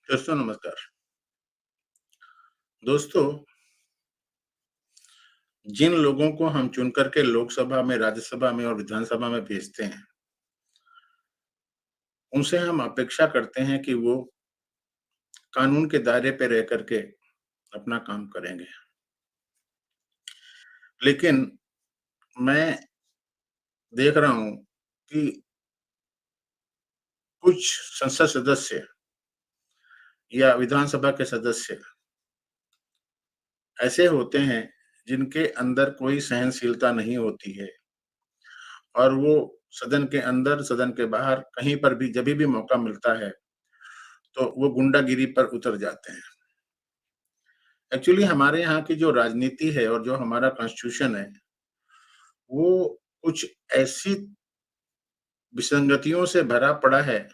दोस्तों नमस्कार। दोस्तों, जिन लोगों को हम चुन कर के लोकसभा में, राज्यसभा में और विधानसभा में भेजते हैं, उनसे हम अपेक्षा करते हैं कि वो कानून के दायरे पे रह कर के अपना काम करेंगे। लेकिन मैं देख रहा हूँ कि कुछ संसद सदस्य या विधानसभा के सदस्य ऐसे होते हैं, जिनके अंदर कोई सहनशीलता नहीं होती है और वो सदन के अंदर, सदन के बाहर कहीं पर भी जभी भी मौका मिलता है, तो वो गुंडागिरी पर उतर जाते हैं। एक्चुअली हमारे यहाँ की जो राजनीति है और जो हमारा कॉन्स्टिट्यूशन है, वो कुछ ऐसी विसंगतियों से भरा पड़ा है,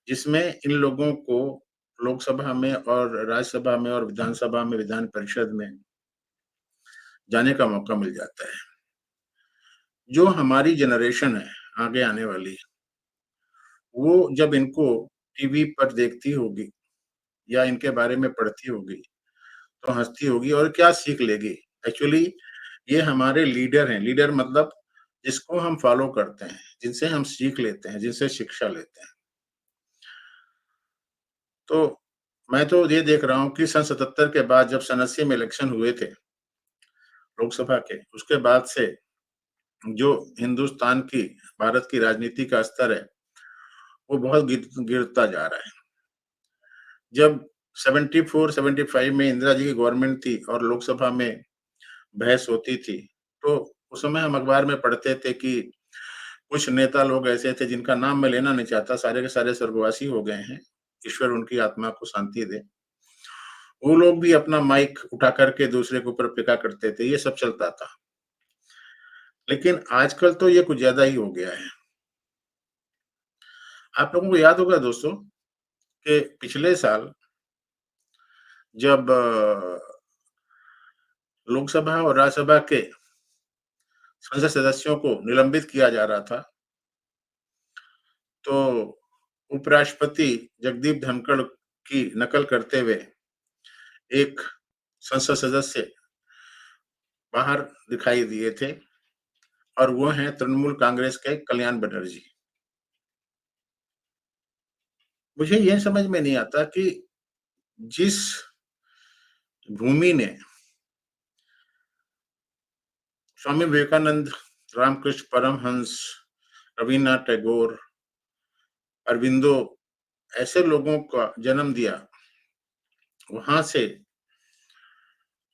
जिसमें इन लोगों को लोकसभा में और राज्यसभा में और विधानसभा में, विधान परिषद में जाने का मौका मिल जाता है। जो हमारी जनरेशन है, आगे आने वाली, वो जब इनको टीवी पर देखती होगी या इनके बारे में पढ़ती होगी, तो हँसती होगी और क्या सीख लेगी? एक्चुअली ये हमारे लीडर हैं, लीडर मतलब जिसको हम फॉलो करते हैं, जिनसे हम सीख लेते हैं, जिनसे शिक्षा लेते हैं। तो मैं तो ये देख रहा हूँ कि सन 77 के बाद जब सन 80 में इलेक्शन हुए थे लोकसभा के, उसके बाद से जो हिंदुस्तान की, भारत की राजनीति का स्तर है, वो बहुत गिरता जा रहा है। जब 74-75 में इंदिरा जी की गवर्नमेंट थी और लोकसभा में बहस होती थी, तो उस समय हम अखबार में पढ़ते थे कि कुछ नेता लोग ऐसे थे जिनका नाम मैं लेना नहीं चाहता, सारे के सारे स्वर्गवासी हो गए हैं, ईश्वर उनकी आत्मा को शांति दे। वो लोग भी अपना माइक उठा कर के दूसरे के ऊपर फेंका करते थे, ये सब चलता था। लेकिन आजकल तो ये कुछ ज़्यादा ही हो गया है। आप लोगों को याद होगा दोस्तों कि पिछले साल जब लोकसभा और राज्यसभा के संसद सदस्यों को निलंबित किया जा रहा था, तो उपराष्ट्रपति जगदीप धनखड़ की नकल करते हुए एक संसद सदस्य बाहर दिखाई दिए थे और वो हैं तृणमूल कांग्रेस के कल्याण बनर्जी। मुझे ये समझ में नहीं आता कि जिस भूमि ने स्वामी विवेकानंद, रामकृष्ण परमहंस, रवीन्द्रनाथ टैगोर, अरबिंदो ऐसे लोगों का जन्म दिया, वहाँ से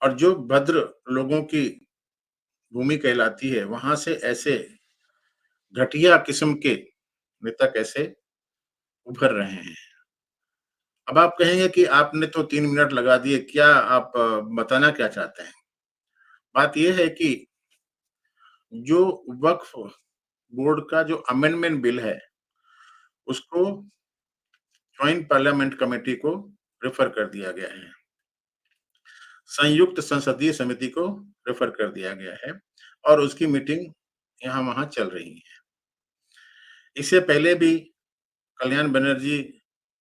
और जो भद्र लोगों की भूमि कहलाती है, वहाँ से ऐसे घटिया किस्म के नेता कैसे उभर रहे हैं। अब आप कहेंगे कि आपने तो 3 मिनट लगा दिए, क्या आप बताना क्या चाहते हैं? बात ये है कि जो वक्फ बोर्ड का जो अमेंडमेंट बिल है, उसको जॉइंट पार्लियामेंट कमेटी को रेफर कर दिया गया है। संयुक्त संसदीय समिति को रेफर कर दिया गया है और उसकी मीटिंग यहाँ-वहाँ चल रही है। इससे पहले भी कल्याण बनर्जी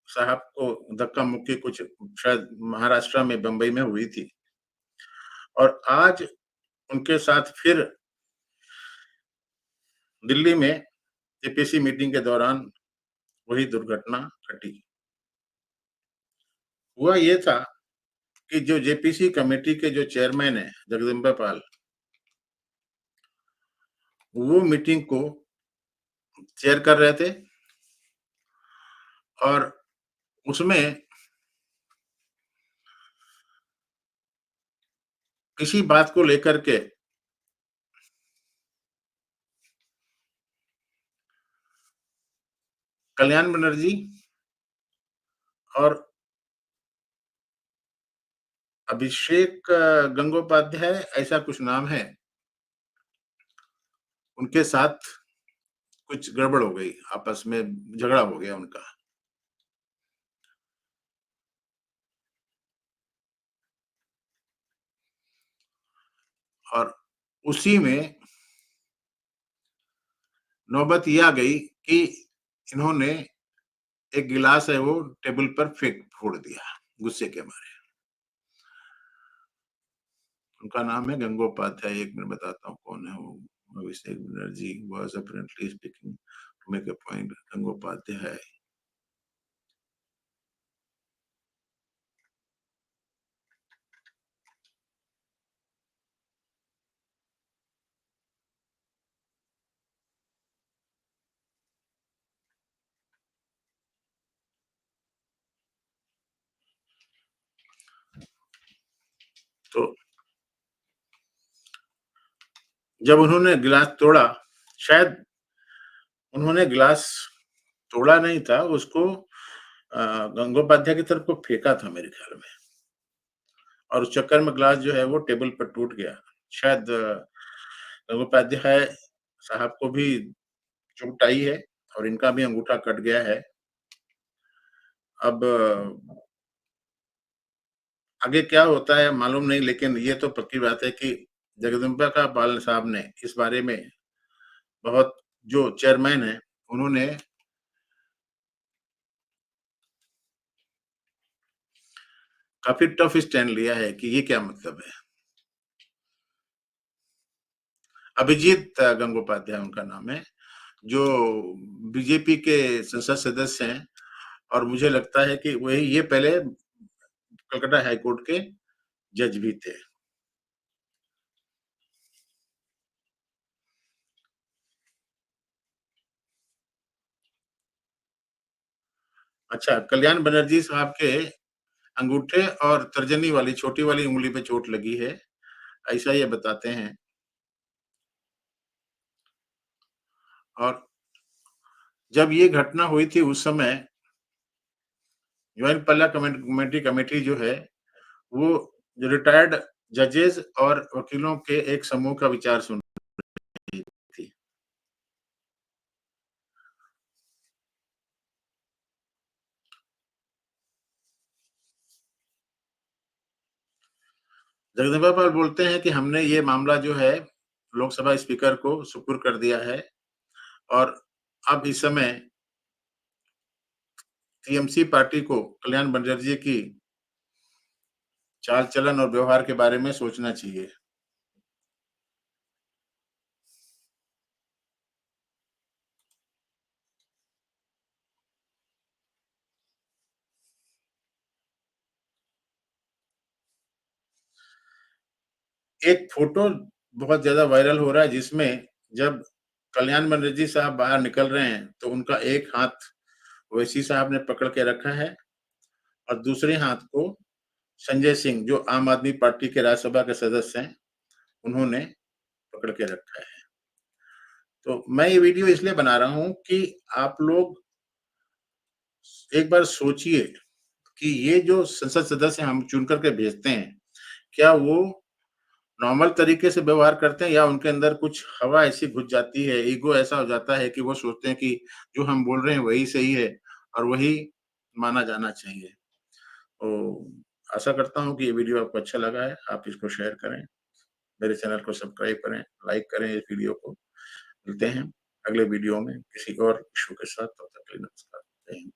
साहब को धक्का-मुक्की कुछ शायद महाराष्ट्र में, बम्बई में हुई थी और आज उनके साथ फिर दिल्ली में जेपीसी मीटिंग के दौरान वही दुर्घटना घटी। हुआ ये था कि जो जेपीसी कमेटी के जो चेयरमैन हैं, जगदम्बिका पाल, वो मीटिंग को चेयर कर रहे थे और उसमें किसी बात को लेकर के कल्याण बनर्जी और अभिषेक गंगोपाध्याय ऐसा कुछ नाम है, उनके साथ कुछ गड़बड़ हो गई, आपस में झगड़ा हो गया उनका। और उसी में नौबत ये आ गई कि इन्होंने एक गिलास है वो टेबल पर फोड़ दिया, गुस्से के मारे। उनका नाम है गंगोपाध्याय, 1 मिनट बताता हूँ कौन है वो। Abhishek Banerjee was apparently speaking to make a point, Gangopadhyay. तो जब उन्होंने गिलास तोड़ा, शायद उन्होंने गिलास तोड़ा नहीं था, उसको गंगोपाध्याय की तरफ को फेंका था मेरे ख्याल में, और उस चक्कर में ग्लास जो है वो टेबल पर टूट गया। शायद गंगोपाध्याय साहब को भी चोट आई है और इनका भी अंगूठा कट गया है। अब आगे क्या होता है मालूम नहीं, लेकिन ये तो पक्की बात है कि जगदम्बिका पाल साहब ने इस बारे में बहुत, जो चेयरमैन हैं, उन्होंने काफ़ी टफ स्टैंड लिया है कि ये क्या मतलब है। अभिजीत गंगोपाध्याय उनका नाम है, जो बीजेपी के संसद सदस्य हैं, और मुझे लगता है कि वही ये पहले कलकत्ता हाई कोर्ट के जज भी थे। अच्छा, कल्याण बनर्जी साहब के अंगूठे और तर्जनी वाली छोटी वाली उँगली पे चोट लगी है, ऐसा ये बताते हैं। और जब ये घटना हुई थी उस समय ज्वाइंट पल्ला कमेटी कमेटी जो है, वो जो रिटायर्ड जजेस और वकीलों के एक समूह का विचार सुन रही थी। जगदम्बिका पाल बोलते हैं कि हमने ये मामला जो है लोकसभा स्पीकर को सुपुर्द कर दिया है, और अब इस समय टीएमसी पार्टी को कल्याण बनर्जी की चाल-चलन और व्यवहार के बारे में सोचना चाहिए। एक फ़ोटो बहुत ज़्यादा वायरल हो रहा है, जिसमें जब कल्याण बनर्जी साहब बाहर निकल रहे हैं, तो उनका एक हाथ ओवैसी साहब ने पकड़ के रखा है, और दूसरे हाथ को संजय सिंह, जो आम आदमी पार्टी के राज्यसभा के सदस्य हैं, उन्होंने पकड़ के रखा है। तो मैं ये वीडियो इसलिए बना रहा हूँ कि आप लोग एक बार सोचिए कि ये जो संसद सदस्य हम चुन कर के भेजते हैं, क्या वो नॉर्मल तरीके से व्यवहार करते हैं, या उनके अंदर कुछ हवा ऐसी घुस जाती है, ईगो ऐसा हो जाता है कि वो सोचते हैं कि जो हम बोल रहे हैं वही सही है और वही माना जाना चाहिए। तो आशा करता हूँ कि ये वीडियो आपको अच्छा लगा है, आप इसको शेयर करें, मेरे चैनल को सब्सक्राइब करें, लाइक करें इस वीडियो को। मिलते हैं अगले वीडियो में किसी और इश्यू के साथ, तब तक के लिए नमस्कार। जय हिंद।